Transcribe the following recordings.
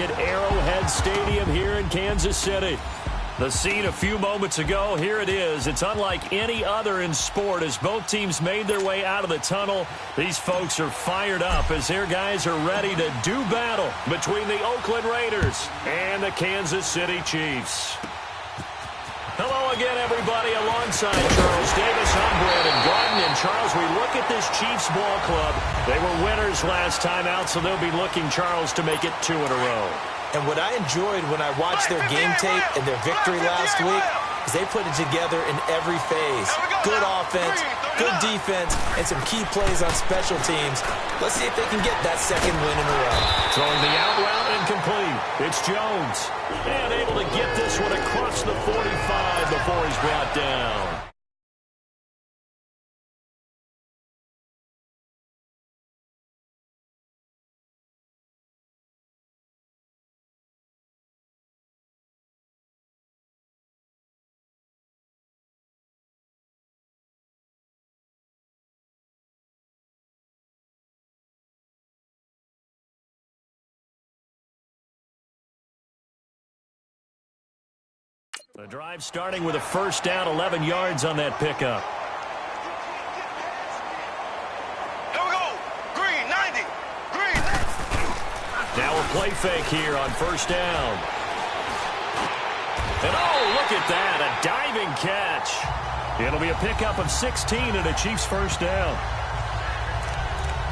At Arrowhead Stadium here in Kansas City. The scene a few moments ago, here it is. It's unlike any other in sport as both teams made their way out of the tunnel. These folks are fired up as their guys are ready to do battle between the Oakland Raiders and the Kansas City Chiefs. Hello again, everybody. Alongside Charles Davis, I'm Brandon Garden. And Charles, we look at this Chiefs ball club. They were winners last time out, so they'll be looking, Charles, to make it 2 in a row. And what I enjoyed when I watched their game tape and their victory last week is they put it together in every phase. Good offense, good defense, and some key plays on special teams. Let's see if they can get that second win in a row. Throwing the out route incomplete. It's Jones. And able to get this one across the 45 before he's brought down. The drive starting with a first down, 11 yards on that pickup. Here we go. Green, 90. Green. Now a play fake here on first down. And oh, look at that, a diving catch. It'll be a pickup of 16 and a Chiefs first down.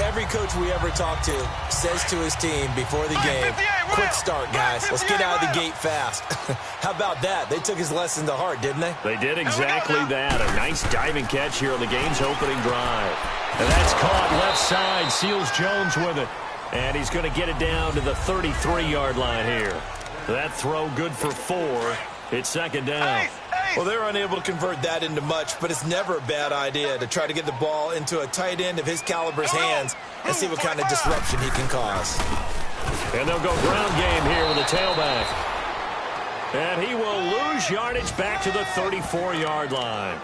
Every coach we ever talk to says to his team before the game, quick start, guys. Let's get out of the gate fast. How about that? They took his lesson to heart, didn't they? They did exactly that. A nice diving catch here on the game's opening drive. And that's caught left side. Seals Jones with it. And he's going to get it down to the 33-yard line here. That throw good for 4. It's second down. Well, they're unable to convert that into much, but it's never a bad idea to try to get the ball into a tight end of his caliber's hands and see what kind of disruption he can cause. And they'll go ground game here with a tailback. And he will lose yardage back to the 34-yard line.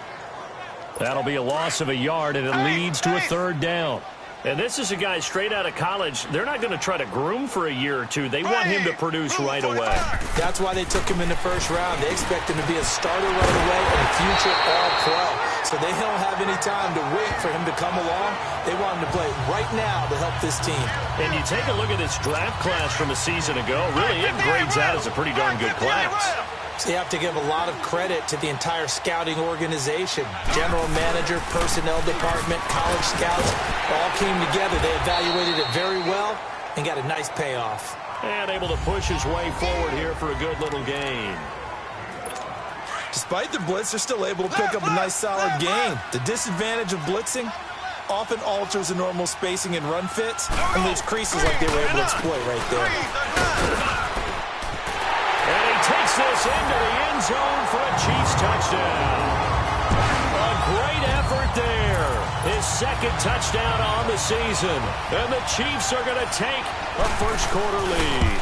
That'll be a loss of a yard, and it leads to a third down. And this is a guy straight out of college. They're not going to try to groom for a year or two. They want him to produce right away. That's why they took him in the first round. They expect him to be a starter right away and a future all-pro. So they don't have any time to wait for him to come along. They want him to play right now to help this team. And you take a look at this draft class from a season ago. Really, it grades out as a pretty darn good class. So you have to give a lot of credit to the entire scouting organization. General manager, personnel department, college scouts all came together. They evaluated it very well and got a nice payoff. And able to push his way forward here for a good little gain. Despite the blitz, they're still able to pick up a nice solid gain. The disadvantage of blitzing often alters the normal spacing and run fits and leaves creases like they were able to exploit right there. Takes this into the end zone for a Chiefs touchdown. A great effort there. His second touchdown on the season. And the Chiefs are going to take a first-quarter lead.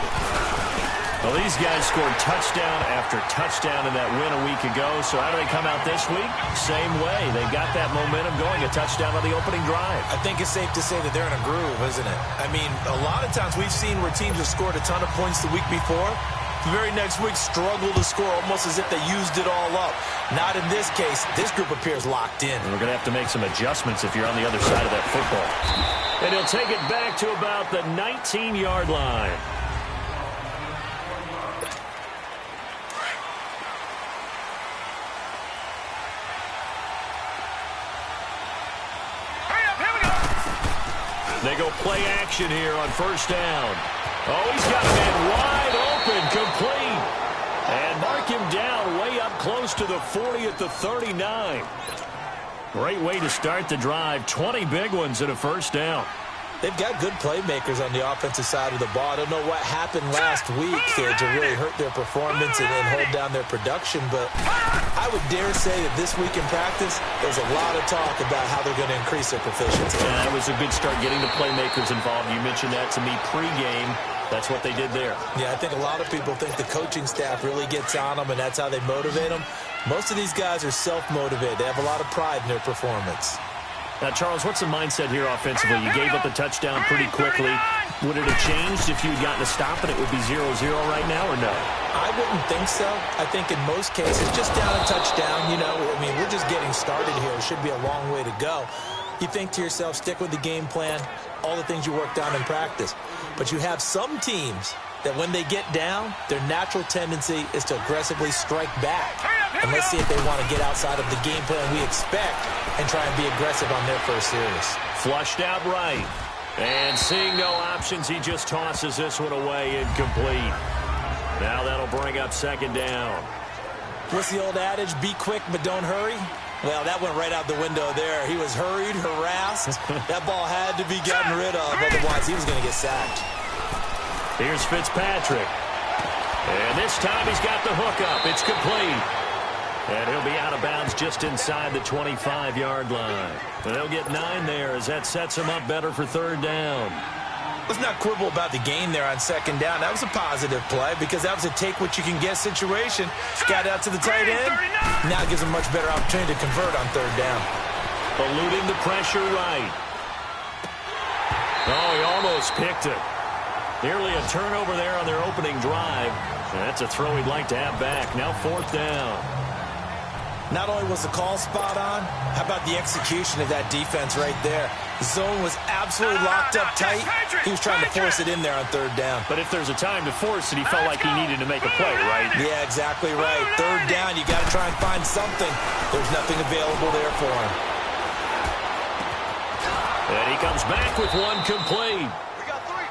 Well, these guys scored touchdown after touchdown in that win a week ago. So how do they come out this week? Same way. They've got that momentum going. A touchdown on the opening drive. I think it's safe to say that they're in a groove, isn't it? I mean, a lot of times we've seen where teams have scored a ton of points the week before. The very next week struggle to score almost as if they used it all up. Not in this case. This group appears locked in. And we're going to have to make some adjustments if you're on the other side of that football. And he'll take it back to about the 19-yard line. They go play action here on first down. Oh, he's got a man wide open, complete. And mark him down way up close to the 40 at the 39. Great way to start the drive. 20 big ones and a first down. They've got good playmakers on the offensive side of the ball. I don't know what happened last week to really hurt their performance and hold down their production, but I would dare say that this week in practice, there's a lot of talk about how they're going to increase their proficiency. Yeah, it was a good start getting the playmakers involved. You mentioned that to me pregame. That's what they did there. Yeah, I think a lot of people think the coaching staff really gets on them, and that's how they motivate them. Most of these guys are self-motivated. They have a lot of pride in their performance. Now, Charles, what's the mindset here offensively? You gave up a touchdown pretty quickly. Would it have changed if you had gotten a stop and it would be 0-0 right now, or no? I wouldn't think so. I think in most cases, just down a touchdown, you know, I mean, we're just getting started here. It should be a long way to go. You think to yourself, stick with the game plan, all the things you worked on in practice. But you have some teams that when they get down, their natural tendency is to aggressively strike back. And let's see if they want to get outside of the game plan we expect and try and be aggressive on their first series. Flushed out right. And seeing no options, he just tosses this one away, incomplete. Now that'll bring up second down. What's the old adage? Be quick, but don't hurry. Well, that went right out the window there. He was hurried, harassed. That ball had to be gotten rid of, otherwise he was going to get sacked. Here's Fitzpatrick. And this time he's got the hook up. It's complete. And he'll be out of bounds just inside the 25-yard line. And they'll get 9 there as that sets him up better for third down. Let's not quibble about the gain there on second down. That was a positive play because that was a take-what-you-can-get situation. Got out to the tight end. Now gives him a much better opportunity to convert on third down. Eluding the pressure right. Oh, he almost picked it. Nearly a turnover there on their opening drive. And that's a throw he'd like to have back. Now fourth down. Not only was the call spot on, how about the execution of that defense right there? The zone was absolutely locked up tight. He was trying to force it in there on third down. But if there's a time to force it, he felt like he needed to make a play, right? Yeah, exactly right. Third down, you got to try and find something. There's nothing available there for him. And he comes back with one complete.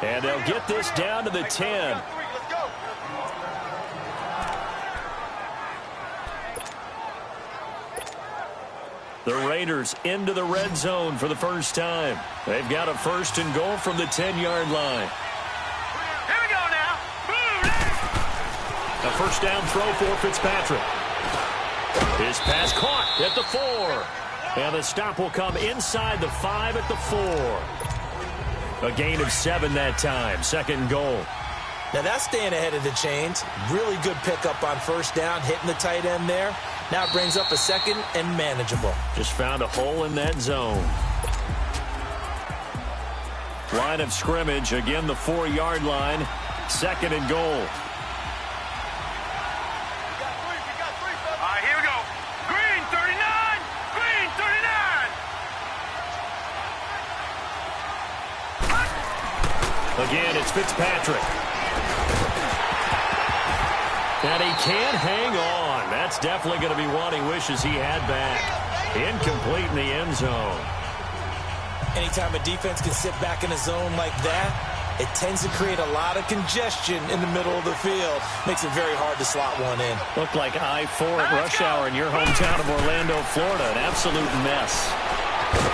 And they'll get this down to the 10. The Raiders into the red zone for the first time. They've got a first and goal from the 10-yard line. Here we go now. A first down throw for Fitzpatrick. His pass caught at the 4. And the stop will come inside the 5 at the 4. A gain of 7 that time. Second and goal. Now that's staying ahead of the chains. Really good pickup on first down, hitting the tight end there. Now it brings up a second and manageable. Just found a hole in that zone. Line of scrimmage, again the 4-yard line. Second and goal. All right, here we go. Green 39. Green 39. Again, it's Fitzpatrick. And he can't hang on. That's definitely going to be one he wishes he had back. Incomplete in the end zone. Anytime a defense can sit back in a zone like that, it tends to create a lot of congestion in the middle of the field. Makes it very hard to slot one in. Looked like I-4 at rush hour in your hometown of Orlando, Florida. An absolute mess.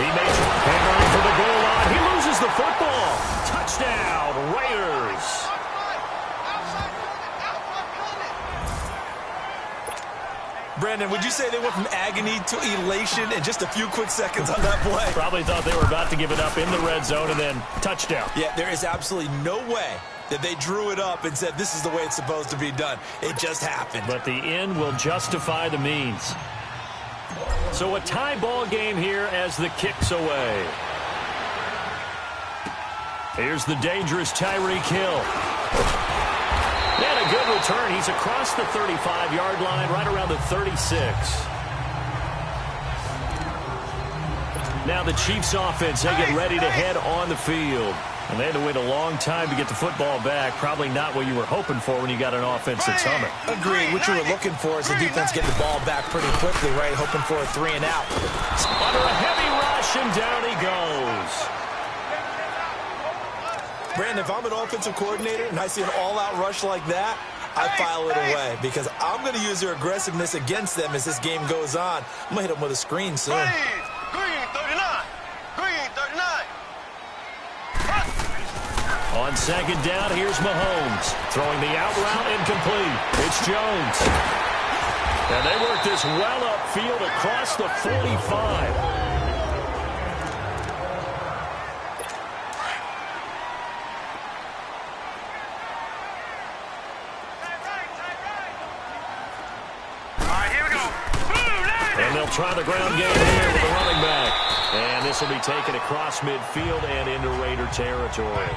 He makes it hammering for the goal line. He loses the football. Touchdown, Raiders. Brandon, would you say they went from agony to elation in just a few quick seconds on that play? Probably thought they were about to give it up in the red zone and then touchdown. Yeah, there is absolutely no way that they drew it up and said this is the way it's supposed to be done. It just happened. But the end will justify the means. So a tie ball game here as the kick's away. Here's the dangerous Tyreek Hill. And a good return. He's across the 35-yard line, right around the 36. Now the Chiefs offense, they get ready to head on the field. And they had to wait a long time to get the football back. Probably not what you were hoping for when you got an offense that's humming. Agreed. What you were looking for is the defense getting the ball back pretty quickly, right? Hoping for a 3 and out. Under a heavy rush, and down he goes. Brandon, if I'm an offensive coordinator and I see an all-out rush like that, I file it away because I'm going to use their aggressiveness against them as this game goes on. I'm going to hit them with a screen soon. Green 39. Green 39. On second down, here's Mahomes. Throwing the out route, incomplete. It's Jones. And they work this well upfield across the 45. And they'll try the ground game here with the running back. And this will be taken across midfield and into Raider territory.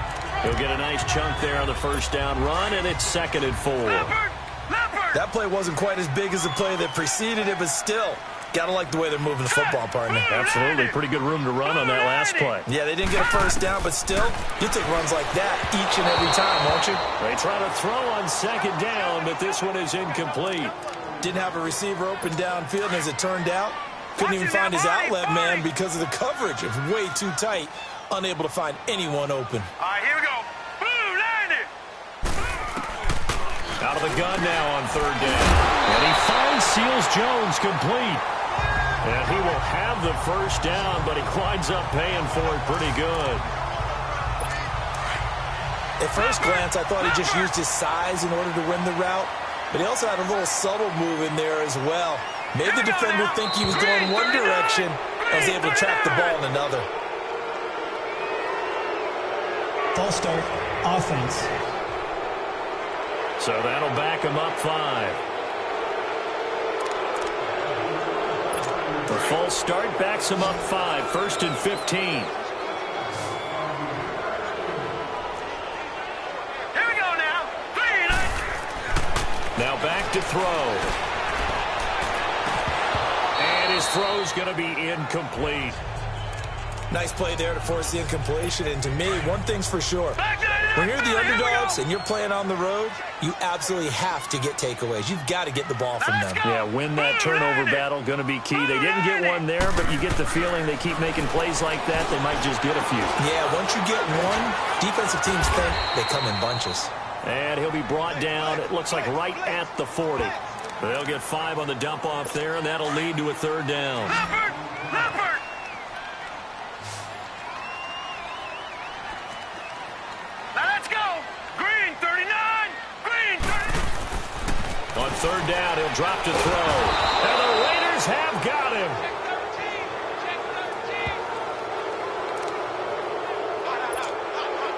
He'll get a nice chunk there on the first down run, and it's 2nd and 4. That play wasn't quite as big as the play that preceded it, but still, gotta like the way they're moving the football, partner. Absolutely. Pretty good room to run on that last play. Yeah, they didn't get a first down, but still, you take runs like that each and every time, won't you? They try to throw on 2nd down, but this one is incomplete. Didn't have a receiver open downfield, and as it turned out, couldn't even find his outlet man because of the coverage. It was way too tight, unable to find anyone open. All right, here we go. Blue, landed. Out of the gun now on 3rd down. And he finds Seals-Jones complete. And he will have the first down, but he winds up paying for it pretty good. At first glance, I thought he just used his size in order to win the route, but he also had a little subtle move in there as well. Made the defender think he was going one direction and was able to track the ball in another. False start, offense. So that'll back him up 5. The false start backs him up 5. 1st and 15. Here we go now. Now back to throw. And his throw's going to be incomplete. Nice play there to force the incompletion. And to me, one thing's for sure. When you're the underdogs and you're playing on the road, you absolutely have to get takeaways. You've got to get the ball from them. Yeah, win that turnover battle, going to be key. They didn't get one there, but you get the feeling they keep making plays like that, they might just get a few. Yeah, once you get one, defensive teams think they come in bunches. And he'll be brought down, it looks like right at the 40. They'll get 5 on the dump off there, and that'll lead to a 3rd down. Leopard. Now let's go. Green, 39. Green, 30. On 3rd down, he'll drop to throw. And the Raiders have got him.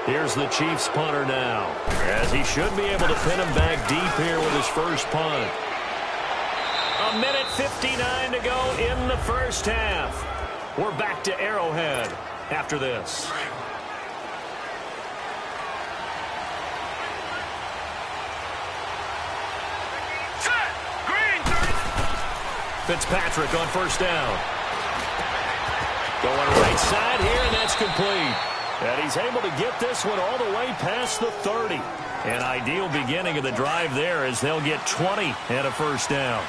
Here's the Chiefs punter now, as he should be able to pin him back deep here with his first punt. 1:59 to go in the first half. We're back to Arrowhead after this. Set. Green, 30. Fitzpatrick on 1st down. Going right side here, and that's complete. And he's able to get this one all the way past the 30. An ideal beginning of the drive there as they'll get 20 and a first down.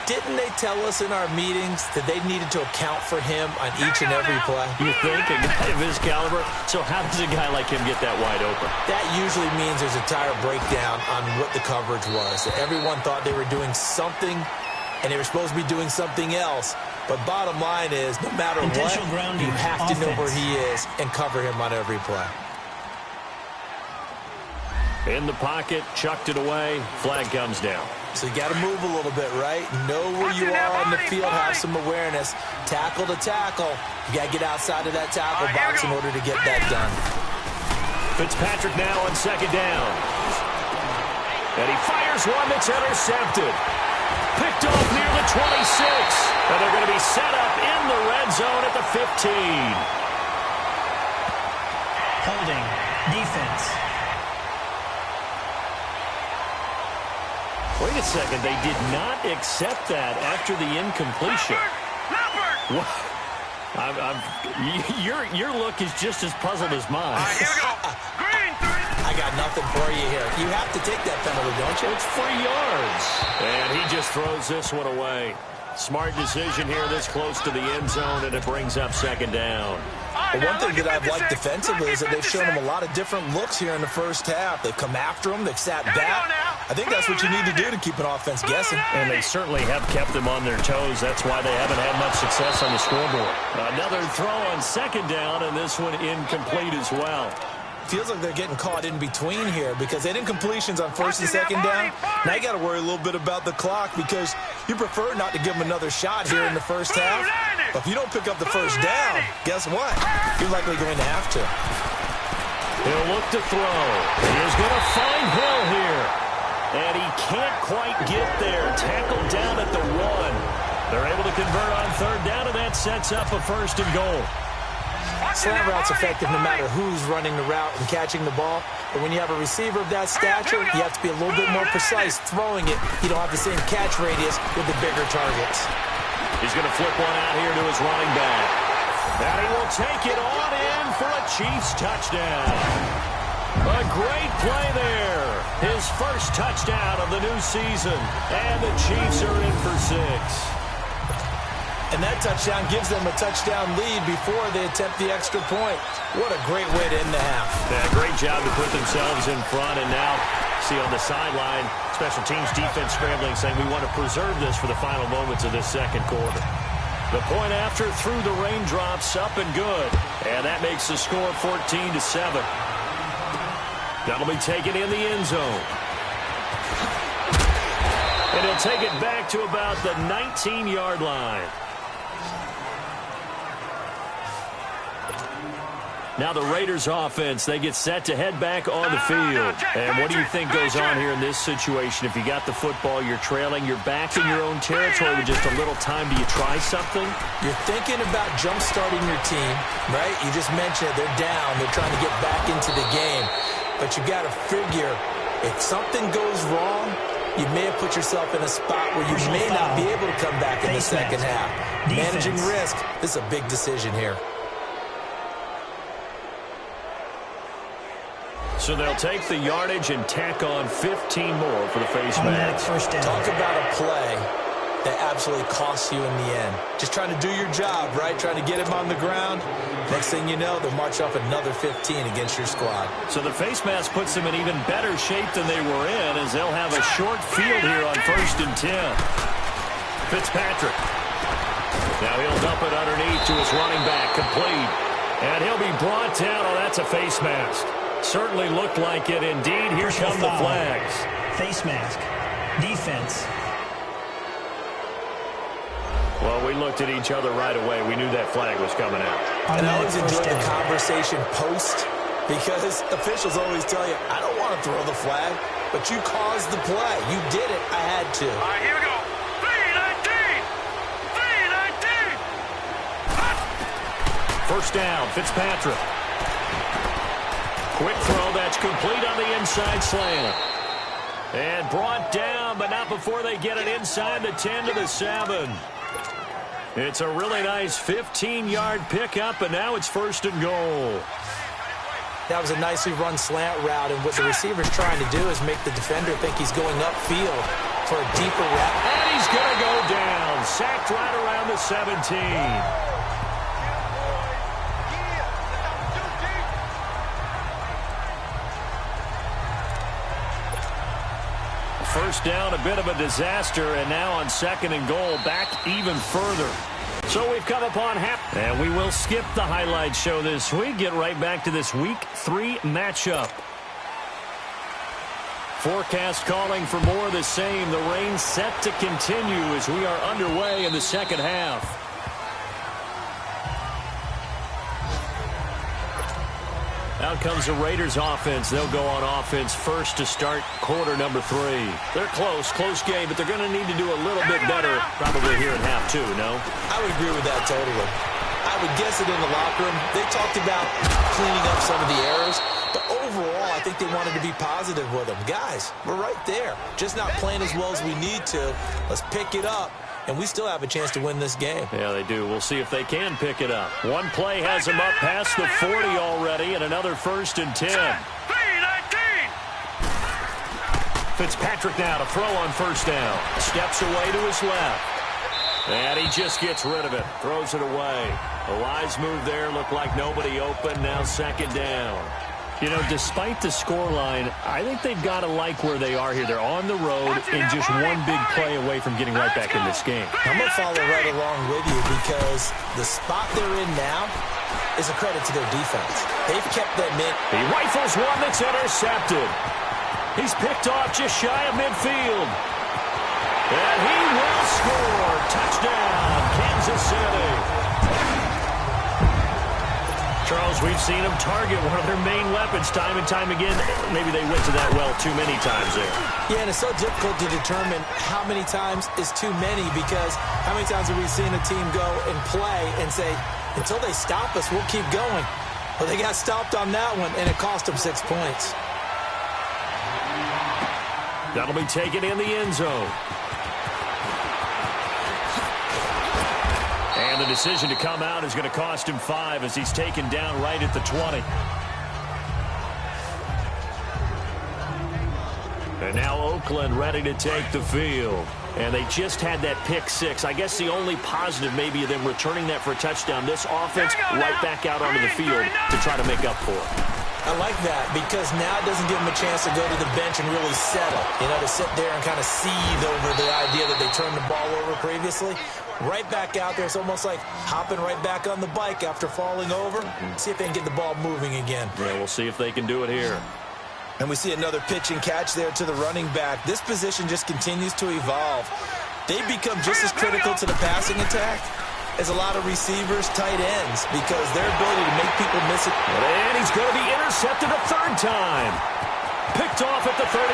Didn't they tell us in our meetings that they needed to account for him on each and every play? You think? A guy of his caliber? So how does a guy like him get that wide open? That usually means there's a tire breakdown on what the coverage was. Everyone thought they were doing something, and they were supposed to be doing something else. But bottom line is, no matter what, you have to know where he is and cover him on every play. In the pocket, chucked it away, flag comes down. So you got to move a little bit, right? Know where you are on the field, have some awareness. Tackle to tackle. You got to get outside of that tackle box in order to get that done. Fitzpatrick now on 2nd down. And he fires one that's intercepted. Picked off near the 26. And they're going to be set up in the red zone at the 15. Holding. Defense. Wait a second. They did not accept that after the incompletion. What? Your look is just as puzzled as mine. Here we go. Green, 30. I got nothing for you here. You have to take that penalty, don't you? It's 3 yards. And he just throws this one away. Smart decision here this close to the end zone, and it brings up 2nd down. But one thing that I've liked defensively is that they've shown him a lot of different looks here in the first half. They've come after him. They've sat back. I think that's what you need to do to keep an offense guessing. And they certainly have kept them on their toes. That's why they haven't had much success on the scoreboard. Another throw on 2nd down, and this one incomplete as well. Feels like they're getting caught in between here because they did incompletions on 1st and 2nd down. Now you got to worry a little bit about the clock because you prefer not to give them another shot here in the first half. But if you don't pick up the first down, guess what? You're likely going to have to. He'll look to throw. He is going to find Hill here. And he can't quite get there. Tackled down at the 1. They're able to convert on 3rd down, and that sets up a 1st and goal. Slant route's effective no matter who's running the route and catching the ball. But when you have a receiver of that stature, you have to be a little bit more precise throwing it. You don't have the same catch radius with the bigger targets. He's going to flip one out here to his running back. And he will take it on in for a Chiefs touchdown. A great play there. His first touchdown of the new season. And the Chiefs are in for 6. And that touchdown gives them a touchdown lead before they attempt the extra point. What a great way to end the half. Yeah, great job to put themselves in front. And now, see on the sideline, special teams defense scrambling, saying we want to preserve this for the final moments of this second quarter. The point after through the raindrops, up and good. And that makes the score 14-7. That'll be taken in the end zone. And he'll take it back to about the 19-yard line. Now the Raiders offense, they get set to head back on the field. And what do you think goes on here in this situation? If you got the football, you're trailing, you're back in your own territory with just a little time. Do you try something? You're thinking about jump-starting your team, right? You just mentioned it. They're down. They're trying to get back into the game. But you got to figure, if something goes wrong, you may have put yourself in a spot where you may not be able to come back in the second half. Managing risk, this is a big decision here. So they'll take the yardage and tack on 15 more for the face mask. Talk about a play that absolutely costs you in the end. Just trying to do your job, right? Trying to get him on the ground. Next thing you know, they'll march off another 15 against your squad. So the face mask puts them in even better shape than they were in, as they'll have a short field here on 1st and 10. Fitzpatrick. Now he'll dump it underneath to his running back, complete. And he'll be brought down. Oh, that's a face mask. Certainly looked like it indeed. Here come the flags. Face mask. Defense. Well, we looked at each other right away. We knew that flag was coming out. And I always enjoy the conversation post, because officials always tell you, I don't want to throw the flag, but you caused the play. You did it. I had to. All right, here we go. 3-19. 3-19. First down, Fitzpatrick. Quick throw, that's complete on the inside slant. And brought down, but not before they get it inside the 10 to the 7. It's a really nice 15-yard pickup, and now it's 1st and goal. That was a nicely run slant route, and what the receiver's trying to do is make the defender think he's going upfield for a deeper route. And he's going to go down, sacked right around the 17. First down, a bit of a disaster, and now on 2nd and goal, back even further. So we've come upon half, and we will skip the highlight show this week, get right back to this Week 3 matchup. Forecast calling for more of the same. The rain set to continue as we are underway in the second half. Out comes the Raiders offense. They'll go on offense first to start quarter number 3. They're close game, but they're going to need to do a little bit better probably here in half 2, no? I would agree with that totally. I would guess it in the locker room. They talked about cleaning up some of the errors, but overall, I think they wanted to be positive with them. Guys, we're right there. Just not playing as well as we need to. Let's pick it up. And we still have a chance to win this game. Yeah, they do. We'll see if they can pick it up. One play has them up past the 40 already, and another 1st and 10. 3-19. Fitzpatrick now to throw on 1st down. Steps away to his left. And he just gets rid of it. Throws it away. A wise move there. Looked like nobody open. Now 2nd down. You know, despite the scoreline, I think they've got to like where they are here. They're on the road and just one big play away from getting right back in this game. I'm going to follow right along with you, because the spot they're in now is a credit to their defense. They've kept them in. He rifles one that's intercepted. He's picked off just shy of midfield. And he will score. Touchdown, Kansas City. Charles, we've seen them target one of their main weapons time and time again. Maybe they went to that well too many times there. Yeah, and it's so difficult to determine how many times is too many, because how many times have we seen a team go and play and say, Until they stop us, we'll keep going. Well, they got stopped on that one, and it cost them 6 points. That'll be taken in the end zone. And the decision to come out is going to cost him 5 as he's taken down right at the 20. And now Oakland ready to take the field. And they just had that pick 6. I guess the only positive maybe of them returning that for a touchdown. This offense right back out onto the field to try to make up for it. I like that because now it doesn't give them a chance to go to the bench and really settle. You know, to sit there and kind of seethe over the idea that they turned the ball over previously. Right back out there. It's almost like hopping right back on the bike after falling over. See if they can get the ball moving again. Yeah, we'll see if they can do it here. And we see another pitch and catch there to the running back. This position just continues to evolve. They become just as critical to the passing attack as a lot of receivers, tight ends, because their ability to make people miss it. And he's going to be intercepted a third time. Picked off at the 39.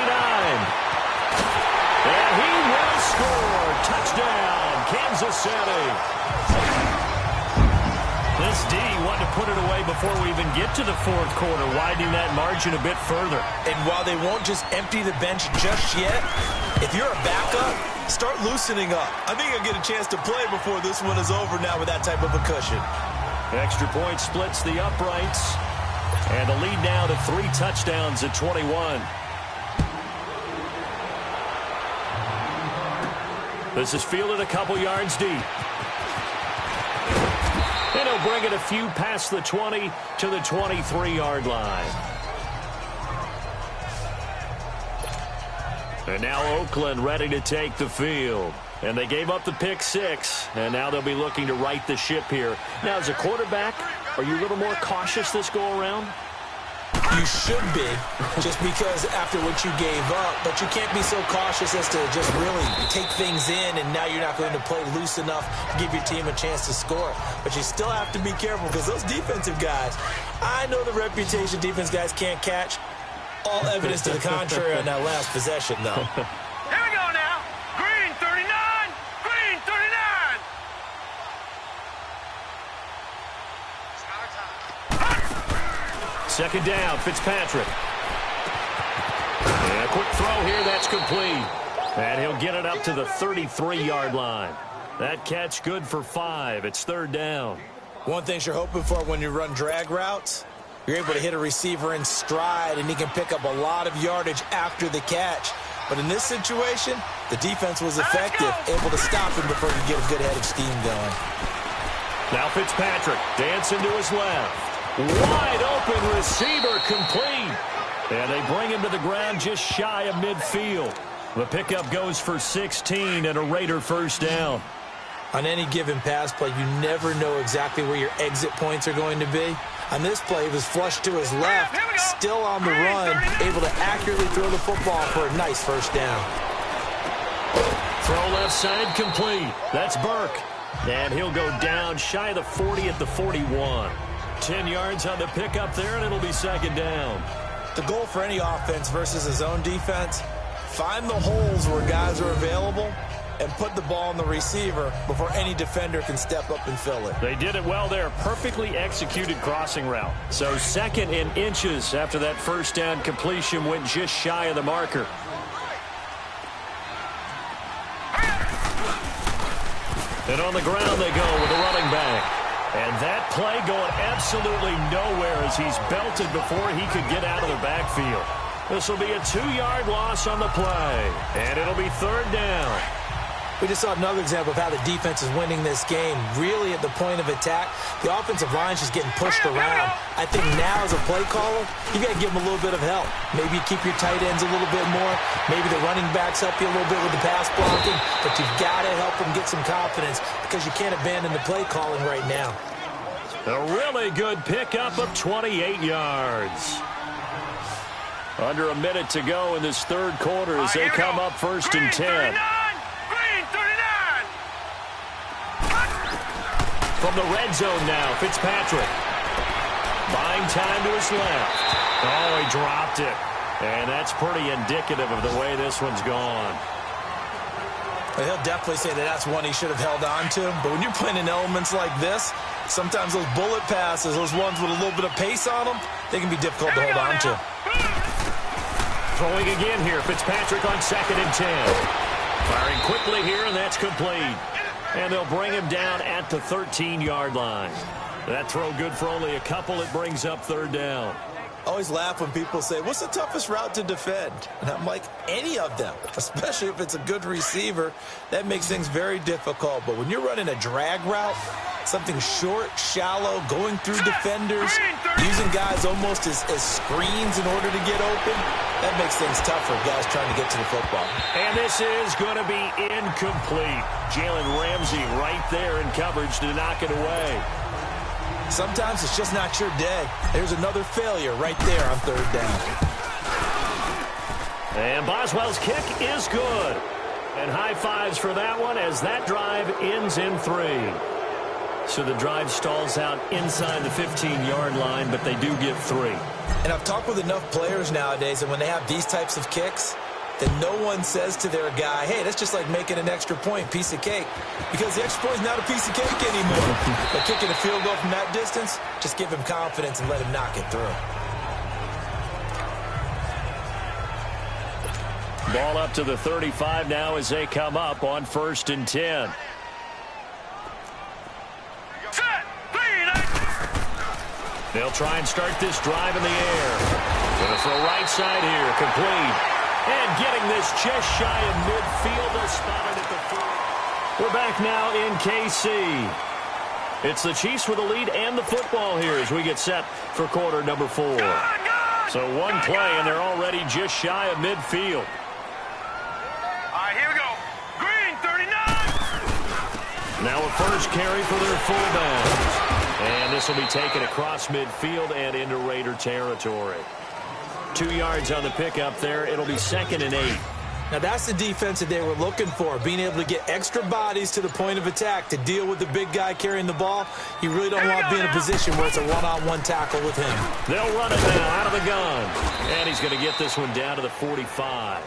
And he will score. Touchdown, Kansas City. This D wanted to put it away before we even get to the fourth quarter, widening that margin a bit further. And while they won't just empty the bench just yet, if you're a backup, start loosening up. I think you'll get a chance to play before this one is over now with that type of a cushion. Extra point splits the uprights. And the lead now to 3 touchdowns at 21. This is fielded a couple yards deep. And he'll bring it a few past the 20 to the 23-yard line. And now Oakland ready to take the field. And they gave up the pick 6, and now they'll be looking to right the ship here. Now, as a quarterback, are you a little more cautious this go-around? You should be, just because after what you gave up, but you can't be so cautious as to just really take things in, and now you're not going to play loose enough to give your team a chance to score. But you still have to be careful because those defensive guys, I know the reputation defense guys can't catch. All evidence to the contrary on that last possession, though. Here we go now. Green 39. Green 39. Second down, Fitzpatrick. And a quick throw here, that's complete. And he'll get it up to the 33-yard line. That catch good for 5. It's third down. One thing you're hoping for when you run drag routes, you're able to hit a receiver in stride, and he can pick up a lot of yardage after the catch. But in this situation, the defense was effective, able to stop him before he could get a good head of steam going. Now Fitzpatrick dancing to his left. Wide open receiver complete. And they bring him to the ground just shy of midfield. The pickup goes for 16 and a Raider first down. On any given pass play, you never know exactly where your exit points are going to be. On this play, he was flushed to his left, still on the run, able to accurately throw the football for a nice first down. Throw left side complete. That's Burke. And he'll go down shy of the 40 at the 41. 10 yards on the pickup there, and it'll be second down. The goal for any offense versus a zone defense, find the holes where guys are available and put the ball on the receiver before any defender can step up and fill it. They did it well there. Perfectly executed crossing route. So second in inches after that first down completion went just shy of the marker. And on the ground they go with the running back. And that play going absolutely nowhere as he's belted before he could get out of the backfield. This will be a 2-yard loss on the play. And it'll be third down. We just saw another example of how the defense is winning this game. Really at the point of attack, the offensive line's just getting pushed around. I think now as a play caller, you got to give them a little bit of help. Maybe you keep your tight ends a little bit more. Maybe the running backs help you a little bit with the pass blocking. But you've got to help them get some confidence because you can't abandon the play calling right now. A really good pickup of 28 yards. Under a minute to go in this third quarter as they come up first and 10. From the red zone now, Fitzpatrick. Buying time to his left. Oh, he dropped it. And that's pretty indicative of the way this one's gone. He'll definitely say that that's one he should have held on to. But when you're playing in elements like this, sometimes those bullet passes, those ones with a little bit of pace on them, they can be difficult to hold on to. Throwing again here, Fitzpatrick on 2nd and 10. Firing quickly here, and that's complete. And they'll bring him down at the 13-yard line. That throw good for only a couple. It brings up 3rd down. I always laugh when people say, what's the toughest route to defend? And I'm like, any of them, especially if it's a good receiver. That makes things very difficult. But when you're running a drag route, something short, shallow, going through defenders, using guys almost as screens in order to get open, that makes things tough for guys trying to get to the football. And this is going to be incomplete. Jalen Ramsey right there in coverage to knock it away. Sometimes it's just not your day. There's another failure right there on 3rd down. And Boswell's kick is good. And high fives for that one as that drive ends in 3. So the drive stalls out inside the 15-yard line, but they do get 3. And I've talked with enough players nowadays, and when they have these types of kicks, then no one says to their guy, hey, that's just like making an extra point, piece of cake. Because the extra point is not a piece of cake anymore. But kicking a field goal from that distance, just give him confidence and let him knock it through. Ball up to the 35 now as they come up on 1st and 10. They'll try and start this drive in the air. Going to throw right side here, complete. And getting this just shy of midfield. They'll spot it at the 4. We're back now in KC. It's the Chiefs with the lead and the football here as we get set for quarter number 4. So one play, and they're already just shy of midfield. All right, here we go. Green, 39. Now a first carry for their fullback. And this will be taken across midfield and into Raider territory. 2 yards on the pickup there. It'll be 2nd and 8. Now that's the defense that they were looking for, being able to get extra bodies to the point of attack to deal with the big guy carrying the ball. You really don't want to be in a position where it's a one-on-one tackle with him. They'll run it now out of the gun. And he's going to get this one down to the 45.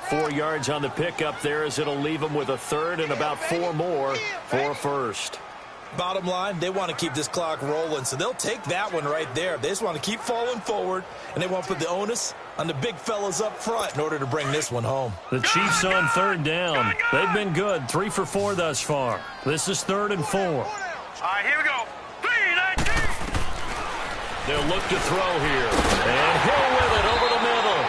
4 yards on the pickup there as it'll leave him with a 3rd and about 4 more for a 1st. Bottom line, they want to keep this clock rolling, so they'll take that one right there. They just want to keep falling forward, and they want to put the onus on the big fellas up front in order to bring this one home. The Chiefs on 3rd down. They've been good, 3 for 4 thus far. This is 3rd and 4. All right, here we go. 3-19. They'll look to throw here. And Hill with it over the middle.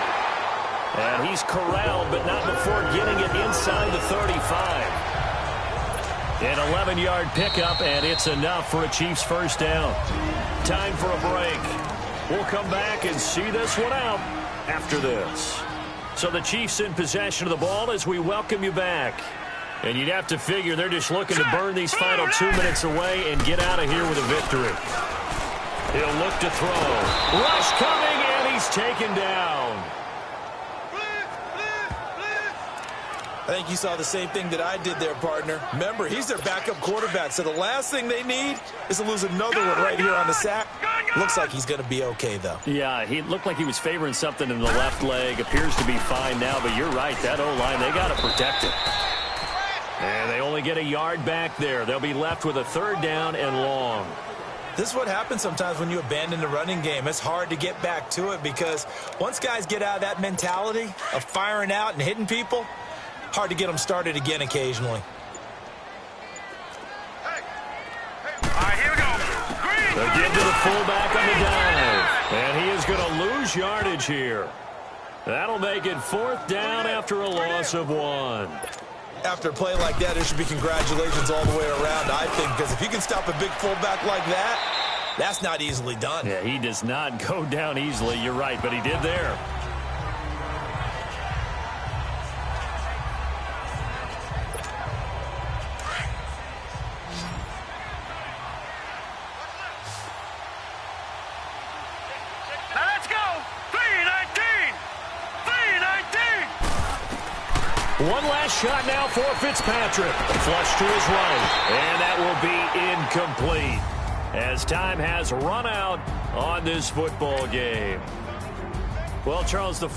And he's corralled, but not before getting it inside the 35. An 11-yard pickup, and it's enough for a Chiefs 1st down. Time for a break. We'll come back and see this one out after this. So the Chiefs in possession of the ball as we welcome you back. And you'd have to figure they're just looking to burn these final 2 minutes away and get out of here with a victory. He'll look to throw. Rush coming, and he's taken down. I think you saw the same thing that I did there, partner. Remember, he's their backup quarterback, so the last thing they need is to lose another one right here on the sack. Looks like he's going to be okay, though. Yeah, he looked like he was favoring something in the left leg. Appears to be fine now, but you're right. That O-line, they got to protect it. And they only get a yard back there. They'll be left with a 3rd down and long. This is what happens sometimes when you abandon the running game. It's hard to get back to it because once guys get out of that mentality of firing out and hitting people, hard to get them started again occasionally. All right, here we go. Green, They'll give to the fullback on the dive. And he is going to lose yardage here. That'll make it 4th down after a loss of 1. After a play like that, there should be congratulations all the way around, I think, because if you can stop a big fullback like that, that's not easily done. Yeah, he does not go down easily. You're right, but he did there. Now let's go. 3-19. 3-19. One last shot now for Fitzpatrick. Flush to his right. And that will be incomplete as time has run out on this football game. Well, Charles, the